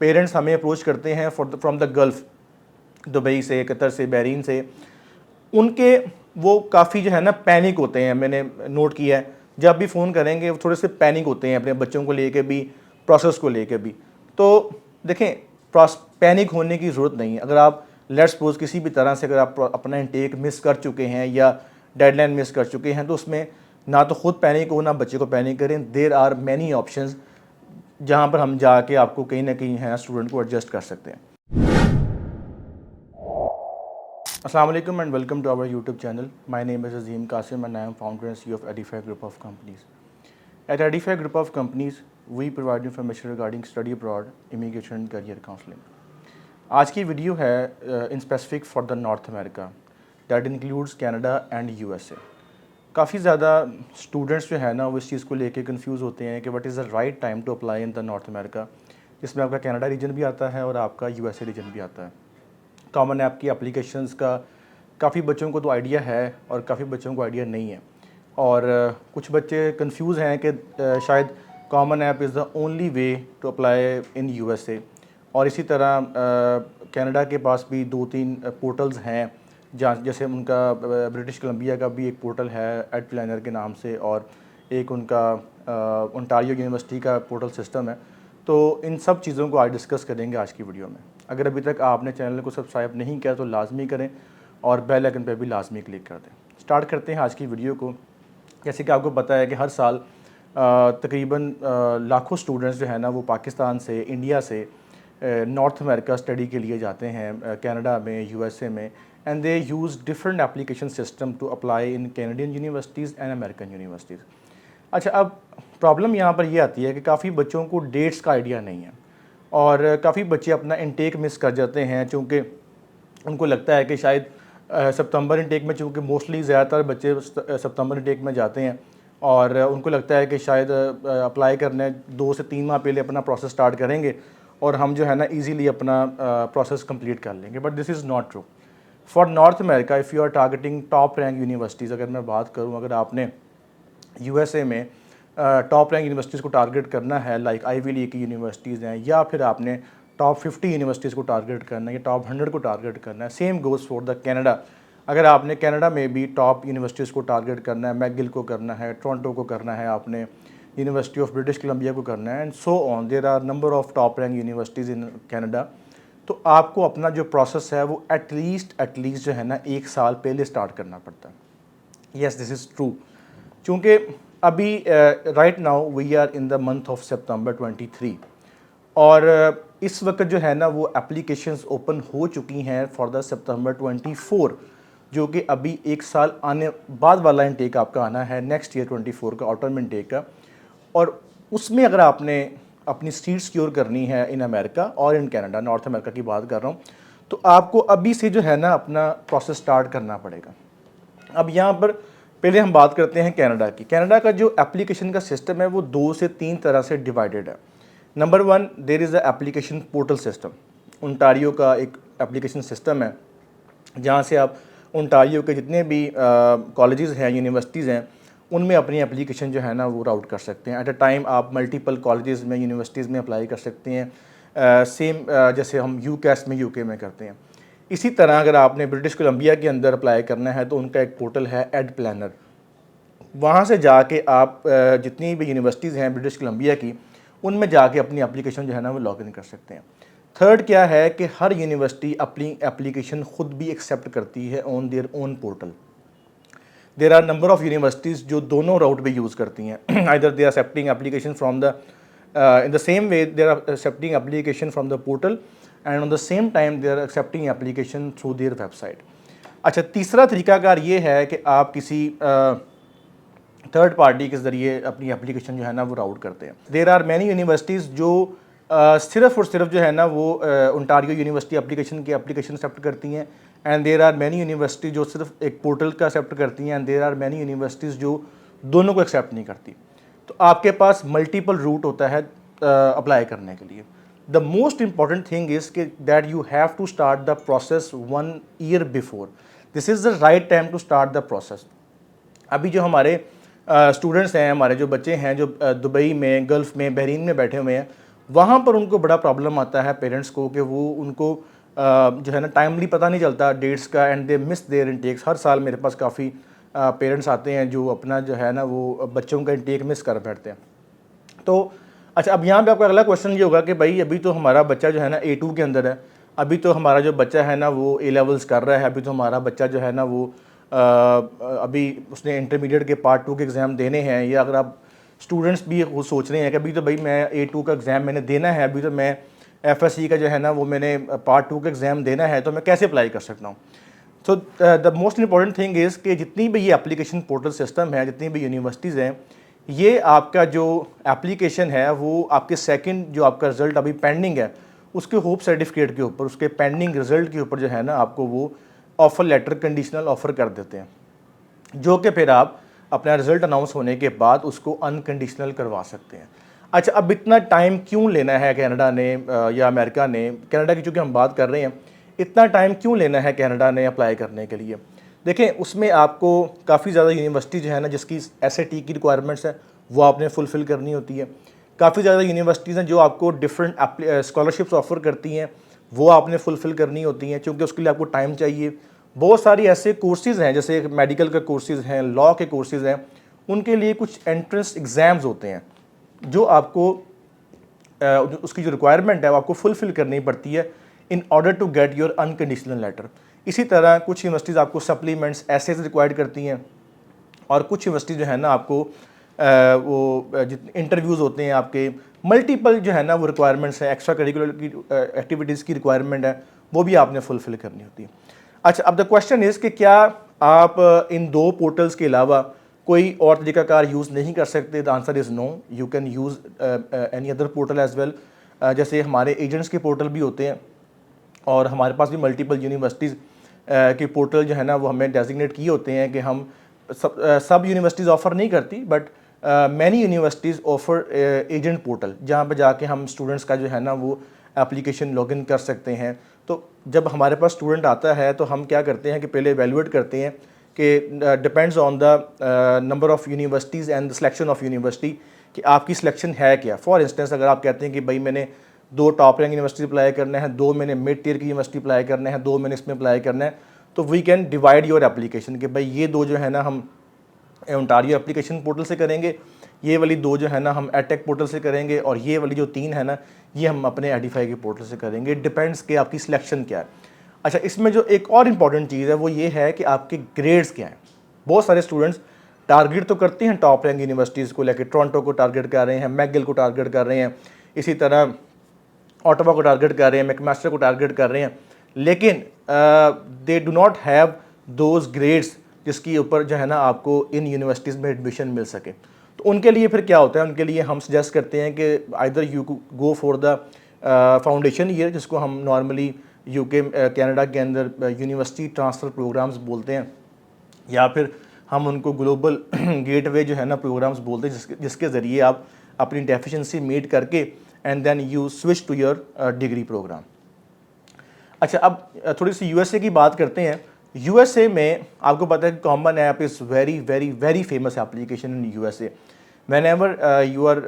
Parents हमें approach करते हैं फ्रॉम द गल्फ़, दुबई से, कतर से, बहरीन से, उनके वो काफ़ी जो है ना पैनिक होते हैं। मैंने नोट किया है, जब भी फ़ोन करेंगे वो थोड़े से पैनिक होते हैं अपने बच्चों को लेके भी, प्रोसेस को लेके भी। तो देखें, पैनिक होने की ज़रूरत नहीं है। अगर आप लेट्स सपोज किसी भी तरह से अगर आप अपना इंटेक मिस कर चुके हैं या डेडलाइन मिस कर चुके हैं, तो उसमें ना तो खुद पैनिक हो ना बच्चे को पैनिक करें। देयर आर मैनी ऑप्शंस जहाँ पर हम जाके आपको कहीं ना कहीं है स्टूडेंट को एडजस्ट कर सकते हैं। अस्सलाम वालेकुम and welcome to our YouTube channel. My name is Azeem Qasim and I am founder and CEO of Edify Group of Companies. At Edify Group of Companies, we provide information regarding study abroad, immigration and career counseling. आज की video है in specific for the North America, that includes Canada and USA. काफ़ी ज़्यादा students जो है ना वो इस चीज़ को लेके कंफ्यूज होते हैं कि what is the right time to apply in the North America, जिसमें आपका कनाडा रीजन भी आता है और आपका USA रीजन भी आता है। कॉमन ऐप की एप्लीकेशंस का काफ़ी बच्चों को तो आइडिया है और काफ़ी बच्चों को आइडिया नहीं है, और कुछ बच्चे कंफ्यूज हैं कि शायद common app is the only way to apply in USA। और इसी तरह कनाडा के पास भी 2-3 पोर्टल्स हैं, जहाँ जैसे उनका ब्रिटिश कोलंबिया का भी एक पोर्टल है एड प्लानर के नाम से, और एक उनका ओंटारियो यूनिवर्सिटी का पोर्टल सिस्टम है। तो इन सब चीज़ों को आज डिस्कस करेंगे आज की वीडियो में। अगर अभी तक आपने चैनल को सब्सक्राइब नहीं किया तो लाजमी करें और बेल आइकन पर भी लाजमी क्लिक कर दें। स्टार्ट करते हैं आज की वीडियो को। जैसे कि आपको पता है कि हर साल तकरीबन लाखों स्टूडेंट्स जो है ना वो पाकिस्तान से, इंडिया से नॉर्थ अमेरिका स्टडी के लिए जाते हैं, कनाडा में, USA में, and they use different application system to apply in Canadian universities and American universities. अच्छा, अब प्रॉब्लम यहाँ पर ये आती है कि काफ़ी बच्चों को डेट्स का आइडिया नहीं है और काफ़ी बच्चे अपना इंटेक मिस कर जाते हैं, चूँकि उनको लगता है कि शायद सितंबर इंटेक में, चूँकि मोस्टली ज़्यादातर बच्चे सितंबर इंटेक में जाते हैं और उनको लगता है कि शायद अप्लाई करने 2 से 3 माह पहले अपना प्रोसेस स्टार्ट करेंगे और हम जो है ना ईज़िली अपना प्रोसेस कंप्लीट कर लेंगे। But this is not true for North America. If you are targeting top rank universities, अगर मैं बात करूँ, अगर आपने USA में टॉप रैंक यूनिवर्सिटीज़ को टारगेट करना है, लाइक आईवी लीग की यूनिवर्सिटीज़ हैं, या फिर आपने टॉप 50 यूनिवर्सिटीज़ को टारगेट करना है या टॉप 100 को टारगेट करना है, same goes for the Canada. अगर आपने कनाडा में भी टॉप यूनिवर्सिटीज़ को टारगेट करना है, मैकगिल को करना है, टोरंटो को करना है, आपने यूनिवर्सिटी ऑफ ब्रिटिश कोलंबिया को करना है, and so on, there are number of top rank universities in Canada. तो आपको अपना जो प्रोसेस है वो एटलीस्ट जो है ना 1 साल पहले स्टार्ट करना पड़ता है। Yes, this is true. चूँकि अभी right now we are in the month of September 23 और इस वक्त जो है ना वो एप्लीकेशंस ओपन हो चुकी हैं फॉर द सितंबर 24, जो कि अभी 1 साल आने बाद वाला इंटेक आपका आना है, नेक्स्ट ईयर 24 का ऑटम इंटेक का। और उसमें अगर आपने अपनी सीट सिक्योर करनी है इन अमेरिका और इन कनाडा, नॉर्थ अमेरिका की बात कर रहा हूँ, तो आपको अभी से जो है ना अपना प्रोसेस स्टार्ट करना पड़ेगा। अब यहाँ पर पहले हम बात करते हैं कनाडा की। कनाडा का जो एप्लीकेशन का सिस्टम है वो 2 से 3 तरह से डिवाइडेड है। Number 1, there is the application portal system. Ontario का एक एप्लीकेशन सिस्टम है जहाँ से आप ओंटारियो के जितने भी कॉलेजेस हैं, यूनिवर्सिटीज़ हैं, उनमें अपनी एप्लीकेशन जो है ना वो राउट कर सकते हैं। एट अ टाइम आप मल्टीपल कॉलेजेस में, यूनिवर्सिटीज़ में अप्लाई कर सकते हैं, सेम जैसे हम यूकैस में, UK में करते हैं। इसी तरह अगर आपने ब्रिटिश कोलंबिया के अंदर अप्लाई करना है तो उनका एक पोर्टल है एड प्लानर। वहाँ से जाके आप जितनी भी यूनिवर्सिटीज़ हैं ब्रिटिश कोलंबिया की, उनमें जाके अपनी एप्लीकेशन जो है ना वो लॉग इन कर सकते हैं। थर्ड क्या है कि हर यूनिवर्सिटी अपनी एप्लीकेशन ख़ुद भी एक्सेप्ट करती है on their own portal. There are number of universities जो दोनों राउट पे यूज़ करती हैं। Either they are accepting application from the in the same way they are accepting application from the portal, and on the same time they are accepting application through their website. अच्छा, तीसरा तरीकाकार ये है कि आप किसी थर्ड पार्टी के ज़रिए अपनी एप्लीकेशन जो है ना वो राउट करते हैं। देयर आर मैनी यूनिवर्सिटीज़ जो सिर्फ़ और सिर्फ जो है ना वो ओंटारियो यूनिवर्सिटी एप्लीकेशन एक्सेप्ट करती हैं, and there are many university जो सिर्फ एक पोर्टल का एक्सेप्ट करती हैं, and there are many universities जो दोनों को एक्सेप्ट नहीं करती। तो आपके पास मल्टीपल रूट होता है अप्लाई करने के लिए। The most important thing is कि that you have to start the process 1 year before. This is the right time to start the process. अभी जो हमारे स्टूडेंट्स हैं, हमारे जो बच्चे हैं जो दुबई में, गल्फ़ में, बहरीन में बैठे हुए हैं, वहाँ पर उनको बड़ा प्रॉब्लम आता है पेरेंट्स को कि वो उनको जो है ना टाइमली पता नहीं चलता डेट्स का, and they miss their intakes. हर साल मेरे पास काफ़ी पेरेंट्स आते हैं जो अपना जो है ना वो बच्चों का इनटेक मिस कर बैठते हैं। तो अच्छा, अब यहाँ पे आपका अगला क्वेश्चन ये होगा कि भाई अभी तो हमारा बच्चा जो है ना A2 के अंदर है, अभी तो हमारा जो बच्चा है ना वो A लेवल्स कर रहा है, अभी तो हमारा बच्चा जो है ना वो अभी उसने इंटरमीडिएट के पार्ट 2 के एग्ज़ाम देने हैं, या अगर आप स्टूडेंट्स भी वो सोच रहे हैं कि अभी तो भाई मैं A2 का एग्ज़ाम मैंने देना है, अभी तो मैं FSC का जो है ना वो मैंने पार्ट 2 का एग्ज़ाम देना है, तो मैं कैसे अप्लाई कर सकता हूँ। So the most important thing is कि जितनी भी ये एप्लीकेशन पोर्टल सिस्टम है, जितनी भी यूनिवर्सिटीज़ हैं, ये आपका जो एप्लीकेशन है वो आपके सेकंड जो आपका रिज़ल्ट अभी पेंडिंग है उसके होप सर्टिफिकेट के ऊपर, उसके पेंडिंग रिज़ल्ट के ऊपर जो है ना आपको वो ऑफ़र लेटर कंडीशनल ऑफ़र कर देते हैं, जो कि फिर आप अपना रिज़ल्ट अनाउंस होने के बाद उसको अनकंडीशनल करवा सकते हैं। अच्छा, अब इतना टाइम क्यों लेना है कनाडा ने या अमेरिका ने, कनाडा की चूँकि हम बात कर रहे हैं, इतना टाइम क्यों लेना है कनाडा ने अप्लाई करने के लिए? देखें, उसमें आपको काफ़ी ज़्यादा यूनिवर्सिटी जो है ना जिसकी SAT की रिक्वायरमेंट्स है वो आपने फुलफ़िल करनी होती है। काफ़ी ज़्यादा यूनिवर्सिटीज़ हैं जो आपको डिफरेंट स्कॉलरशिप्स ऑफ़र करती हैं, वो आपने फुलफ़िल करनी होती हैं, क्योंकि उसके लिए आपको टाइम चाहिए। बहुत सारी ऐसे कोर्सेज़ हैं, जैसे मेडिकल के कोर्सेज़ हैं, लॉ के कोर्सेज़ हैं, उनके लिए कुछ एंट्रेंस एग्ज़ाम्स होते हैं जो आपको उसकी जो रिक्वायरमेंट है वो आपको फुलफ़िल करनी पड़ती है in order to get your unconditional letter. इसी तरह कुछ यूनिवर्सिटीज़ आपको सप्लीमेंट्स एसेज रिक्वायर्ड करती हैं, और कुछ यूनिवर्सिटी जो है ना आपको वो जितने इंटरव्यूज़ होते हैं आपके, मल्टीपल जो है ना वो रिक्वायरमेंट्स हैं, एक्स्ट्रा करिकुलर की एक्टिविटीज़ की रिक्वायरमेंट है, वो भी आपने फुलफ़िल करनी होती है। अच्छा, अब द क्वेश्चन इज़ कि क्या आप इन दो पोर्टल्स के अलावा कोई और तरीकाकार यूज़ नहीं कर सकते? The answer is no, you can use any other portal as well. जैसे हमारे एजेंट्स के पोर्टल भी होते हैं, और हमारे पास भी मल्टीपल यूनिवर्सिटीज़ के पोर्टल जो है ना वो हमें डेजिग्नेट किए होते हैं कि हम सब यूनिवर्सिटीज़ ऑफ़र नहीं करती, but many universities offer agent portal, जहाँ पे जाके हम स्टूडेंट्स का जो है ना वो एप्लीकेशन लॉगिन कर सकते हैं। तो जब हमारे पास स्टूडेंट आता है तो हम क्या करते हैं कि पहले एवेलुएट करते हैं कि depends on the number of universities and the selection of university, कि आपकी सिलेक्शन है क्या। फॉर इंस्टेंस, अगर आप कहते हैं कि भाई मैंने 2 टॉप रैंक यूनिवर्सिटी अप्लाई करना है, 2 मैंने मिड टियर की यूनिवर्सिटी अप्लाई करना है, 2 मैंने इसमें अप्लाई करना है, तो we can divide your application कि भाई ये 2 जो है ना हम ओंटारियो एप्लीकेशन पोर्टल से करेंगे, ये वाली 2 जो है ना हम एडटेक पोर्टल से करेंगे, और ये वाली जो 3 है ना ये हम अपने एडिफाई के पोर्टल से करेंगे। डिपेंड्स कि आपकी सिलेक्शन क्या है। अच्छा, इसमें जो एक और इम्पॉर्टेंट चीज़ है वो ये है कि आपके ग्रेड्स क्या हैं। बहुत सारे स्टूडेंट्स टारगेट तो करते हैं टॉप रैंक यूनिवर्सिटीज़ को लेकर, टोरंटो को टारगेट कर रहे हैं, मैकगिल को टारगेट कर रहे हैं, इसी तरह ऑटोवा को टारगेट कर रहे हैं, मैकमास्टर को टारगेट कर रहे हैं, लेकिन they do not have those grades जिसके ऊपर जो है ना आपको इन यूनिवर्सिटीज़ में एडमिशन मिल सके। तो उनके लिए फिर क्या होता है, उनके लिए हम सजेस्ट करते हैं कि either you go for the foundation year, जिसको हम नॉर्मली यूके कनाडा के अंदर यूनिवर्सिटी ट्रांसफ़र प्रोग्राम्स बोलते हैं, या फिर हम उनको ग्लोबल गेटवे जो है ना प्रोग्राम्स बोलते हैं, जिसके ज़रिए आप अपनी डेफिशिएंसी मीट करके and then you switch to your degree programme. अच्छा, अब थोड़ी सी USA की बात करते हैं। USA में आपको पता है कि common app is very very very famous application in USA। Whenever you are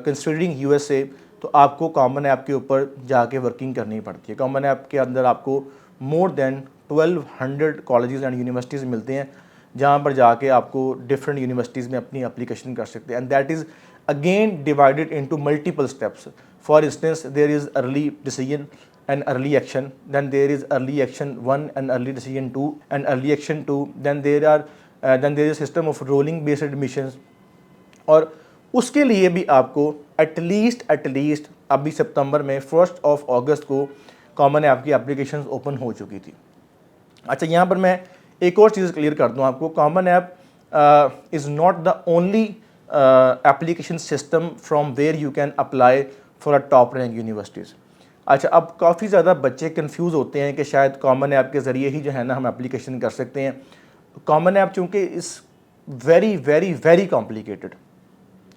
considering USA, तो आपको कॉमन ऐप के ऊपर जाके वर्किंग करनी पड़ती है। कॉमन ऐप के अंदर आपको more than 1200 colleges and universities मिलते हैं, जहाँ पर जाके आपको डिफरेंट यूनिवर्सिटीज़ में अपनी एप्लीकेशन कर सकते हैं, and that is again divided into multiple steps. For instance, there is early decision and early action, then there is early action 1 and early decision 2 and early action 2, then there is a system of rolling based admissions। और उसके लिए भी आपको at least अभी सितंबर में 1 अगस्त को common app की application open हो चुकी थी। अच्छा, यहाँ पर मैं एक और चीज़ क्लियर कर दूँ आपको, common app is not the only application system from where you can apply for a top rank universities. अच्छा, अब काफ़ी ज़्यादा बच्चे कंफ्यूज होते हैं कि शायद कॉमन ऐप के ज़रिए ही जो है ना हम एप्लीकेशन कर सकते हैं। कॉमन ऐप चूँकि is very very very complicated.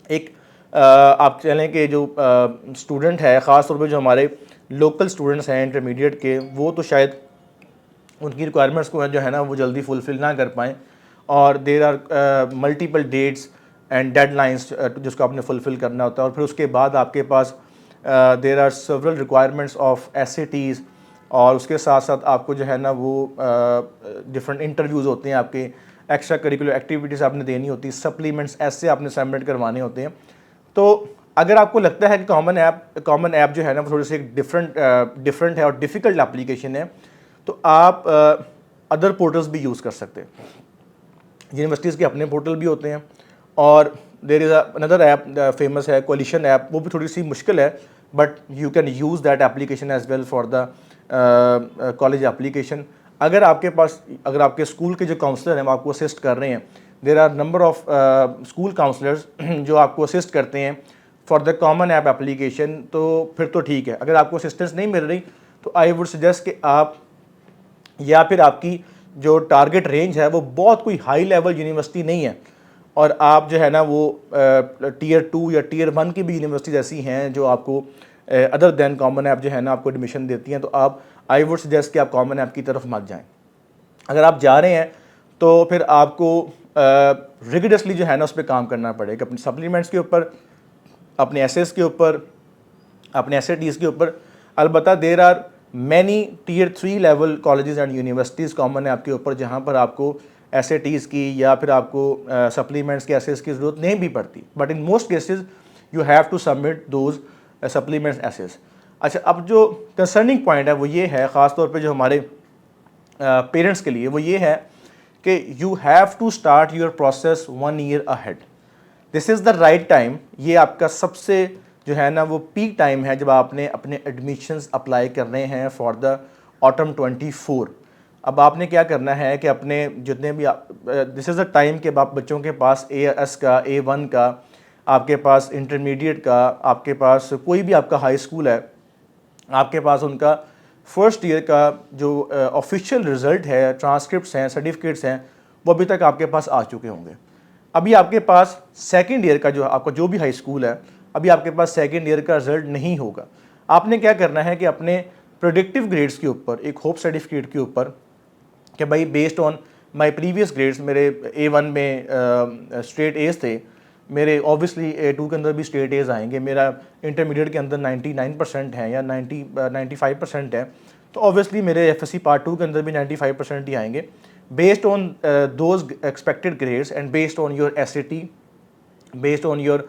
एक आप चलें कि जो स्टूडेंट है, ख़ास तौर पे जो हमारे लोकल स्टूडेंट्स हैं इंटरमीडिएट के, वो तो शायद उनकी रिक्वायरमेंट्स को जो है ना वो जल्दी फुलफ़िल ना कर पाएँ, और there are multiple dates and deadlines जिसको आपने फुलफ़िल करना होता है, और फिर उसके बाद आपके पास there are several requirements of SATs, और उसके साथ साथ आपको जो है ना वो डिफरेंट इंटरव्यूज़ होते हैं, आपके एक्स्ट्रा करिकुलर एक्टिविटीज़ आपने देनी होती है, सप्लीमेंट्स ऐसे आपने सबमिट करवाने होते हैं। तो अगर आपको लगता है कि कॉमन ऐप जो है ना वो थोड़ी सी डिफरेंट है और डिफ़िकल्ट एप्लीकेशन है, तो आप अदर पोर्टल्स भी यूज़ कर सकते हैं। यूनिवर्सिटीज़ के अपने पोर्टल भी होते हैं, और there is another app famous है कोलिशन ऐप, वो भी थोड़ी सी मुश्किल है, but you can use that application as well for the college application. अगर आपके स्कूल के जो काउंसलर हैं वो आपको असिस्ट कर रहे हैं, there are number of school counsellors जो आपको असिस्ट करते हैं for the common app application, तो फिर तो ठीक है। अगर आपको असिस्टेंस नहीं मिल रही तो आई वुड सजेस्ट कि आप, या फिर आपकी जो टारगेट रेंज है वो बहुत कोई हाई लेवल यूनिवर्सिटी नहीं है, और आप जो है ना वो Tier 2 या Tier 1 की भी यूनिवर्सिटीज़ ऐसी हैं जो आपको अदर देन कॉमन ऐप जो है ना आपको एडमिशन देती हैं, तो आप, आई वुड सजेस्ट कि आप कॉमन ऐप की तरफ मत जाएं। अगर आप जा रहे हैं तो फिर आपको रिगिडसली जो है ना उस पर काम करना पड़ेगा, अपने सप्लीमेंट्स के ऊपर, अपने एसेस के ऊपर, अपने SATs के ऊपर। अलबत्ता there are many Tier 3 level colleges and universities common app के ऊपर जहाँ पर आपको SATs की या फिर आपको सप्लीमेंट्स के एसेस की ज़रूरत नहीं भी पड़ती, but in most cases you have to submit those supplements essays. अच्छा, अब जो कंसर्निंग पॉइंट है वो ये है, ख़ास तौर पे जो हमारे पेरेंट्स के लिए, वो ये है कि you have to start your process 1 year ahead. This is the right time. ये आपका सबसे जो है ना वो पीक टाइम है जब आपने अपने एडमिशन्स अप्लाई कर रहे हैं फॉर द ऑटम 24। अब आपने क्या करना है कि अपने जितने भी दिस इज़ द टाइम के आप बच्चों के पास AS का, A1 का, आपके पास इंटरमीडिएट का, आपके पास कोई भी आपका हाई स्कूल है, आपके पास उनका फर्स्ट ईयर का जो ऑफिशियल रिज़ल्ट है, ट्रांसक्रिप्ट्स हैं, सर्टिफिकेट्स हैं, वो अभी तक आपके पास आ चुके होंगे। अभी आपके पास सेकेंड ईयर का जो आपका जो भी हाई स्कूल है, अभी आपके पास सेकेंड ईयर का रिज़ल्ट नहीं होगा। आपने क्या करना है कि अपने प्रोडक्टिव ग्रेड्स के ऊपर, एक होप सर्टिफिकेट के ऊपर, कि भाई based on my previous grades, मेरे A1 में स्ट्रेट A's थे, मेरे ऑब्वियसली A2 के अंदर भी स्ट्रेट A's आएंगे, मेरा इंटरमीडिएट के अंदर 99% है या 95% है, तो ऑब्वियसली मेरे FSC पार्ट 2 के अंदर भी 95% ही आएंगे, based on those expected grades and based on your SAT, based on your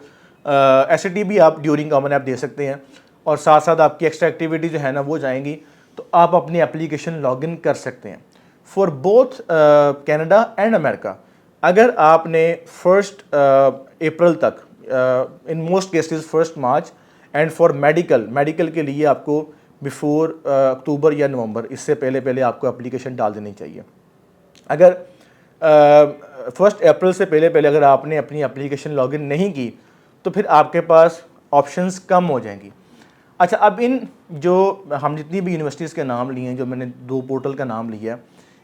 SAT भी आप ड्यूरिंग कॉमन ऐप दे सकते हैं, और साथ साथ आपकी एक्स्ट्रा एक्टिविटी जो है ना वो जाएंगी, तो आप अपनी एप्लीकेशन लॉगिन कर सकते हैं for both Canada and America. अगर आपने 1 अप्रैल तक, इन most cases 1 March, and for medical के लिए आपको बिफोर अक्टूबर या नवंबर, इससे पहले आपको एप्लीकेशन डाल देनी चाहिए। अगर 1 अप्रैल से पहले अगर आपने अपनी एप्लीकेशन लॉगिन नहीं की तो फिर आपके पास ऑप्शंस कम हो जाएंगी। अच्छा, अब इन जो हम जितनी भी यूनिवर्सिटीज़ के नाम लिए हैं, जो मैंने 2 पोर्टल का नाम लिया है,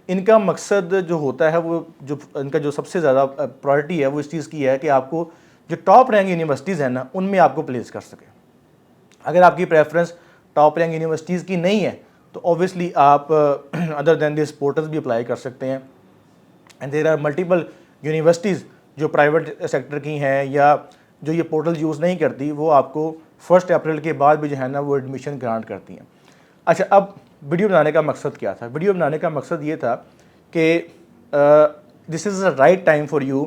इनका मकसद जो होता है वो जो इनका जो सबसे ज़्यादा प्रायोरिटी है वो इस चीज़ की है कि आपको जो टॉप रैंक यूनिवर्सिटीज़ हैं ना उनमें आपको प्लेस कर सके। अगर आपकी प्रेफरेंस टॉप रैंक यूनिवर्सिटीज़ की नहीं है तो ऑब्वियसली आप अदर दैन दिस पोर्टल्स भी अप्लाई कर सकते हैं, and there are multiple universities जो प्राइवेट सेक्टर की हैं या जो ये पोर्टल यूज़ नहीं करती, वो आपको 1 अप्रैल के बाद भी जो है ना वो एडमिशन ग्रांट करती हैं। अच्छा, अब वीडियो बनाने का मकसद क्या था? वीडियो बनाने का मकसद ये था कि this is the right time for you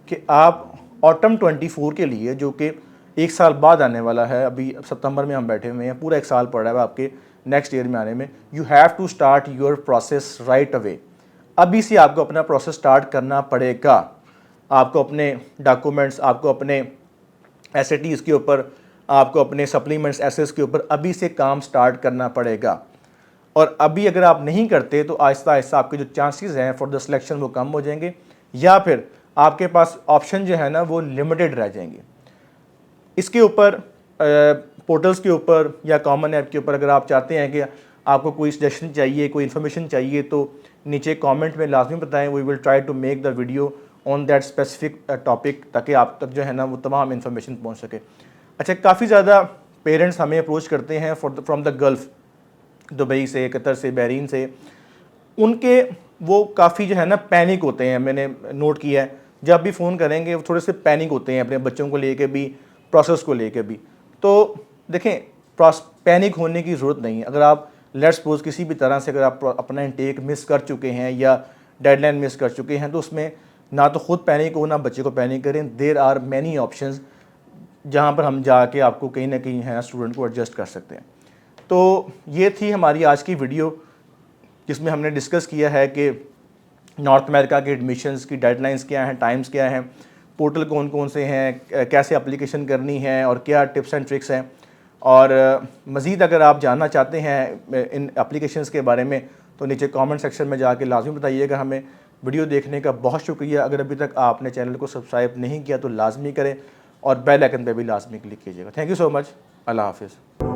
कि आप ऑटम 24 के लिए, जो कि 1 साल बाद आने वाला है, अभी सितंबर में हम बैठे हुए हैं, पूरा 1 साल पड़ रहा है आपके नेक्स्ट ईयर में आने में, you have to start your process right away. अभी से आपको अपना प्रोसेस स्टार्ट करना पड़ेगा। आपको अपने डॉक्यूमेंट्स, आपको अपने SATs के ऊपर, आपको अपने सप्लीमेंट्स एसेस के ऊपर अभी से काम स्टार्ट करना पड़ेगा। और अभी अगर आप नहीं करते तो आहिस्ता आहिस्ता आपके जो चांसेस हैं फॉर द सिलेक्शन वो कम हो जाएंगे, या फिर आपके पास ऑप्शन जो है ना वो लिमिटेड रह जाएंगे। इसके ऊपर पोर्टल्स के ऊपर या कॉमन ऐप के ऊपर अगर आप चाहते हैं कि आपको कोई सजेशन चाहिए, कोई इन्फॉर्मेशन चाहिए, तो नीचे कमेंट में लाजमी बताएं। We will try to make the video on that specific topic, ताकि आप तक जो है ना वो तमाम इन्फॉर्मेशन पहुंच सके। अच्छा, काफ़ी ज़्यादा पेरेंट्स हमें अप्रोच करते हैं फ्रॉम द गल्फ़, दुबई से, कतर से, बहरीन से। उनके वो काफ़ी जो है ना पैनिक होते हैं, मैंने नोट किया है, जब भी फ़ोन करेंगे वो थोड़े से पैनिक होते हैं अपने बच्चों को लेके भी, प्रोसेस को लेके भी। तो देखें, पैनिक होने की ज़रूरत नहीं है। अगर आप लेट्स सपोज किसी भी तरह से अगर आप अपना इंटेक मिस कर चुके हैं या डेडलाइन मिस कर चुके हैं, तो उसमें ना तो खुद पैनिक हो ना बच्चे को पैनिक करें। देयर आर मैनी ऑप्शंस जहाँ पर हम जाके आपको कहीं ना कहीं है स्टूडेंट को एडजस्ट कर सकते हैं। तो ये थी हमारी आज की वीडियो, जिसमें हमने डिस्कस किया है कि नॉर्थ अमेरिका के एडमिशन्स की डेडलाइंस क्या हैं, टाइम्स क्या हैं, पोर्टल कौन कौन से हैं, कैसे एप्लीकेशन करनी है और क्या टिप्स एंड ट्रिक्स हैं। और मज़ीद अगर आप जानना चाहते हैं इन एप्लीकेशंस के बारे में तो नीचे कमेंट सेक्शन में जाके लाजमी बताइएगा हमें। वीडियो देखने का बहुत शुक्रिया। अगर अभी तक आपने चैनल को सब्सक्राइब नहीं किया तो लाजमी करें और बेल आइकन पे भी लाजमी क्लिक कीजिएगा। Thank you so much. अल्लाह हाफिज़।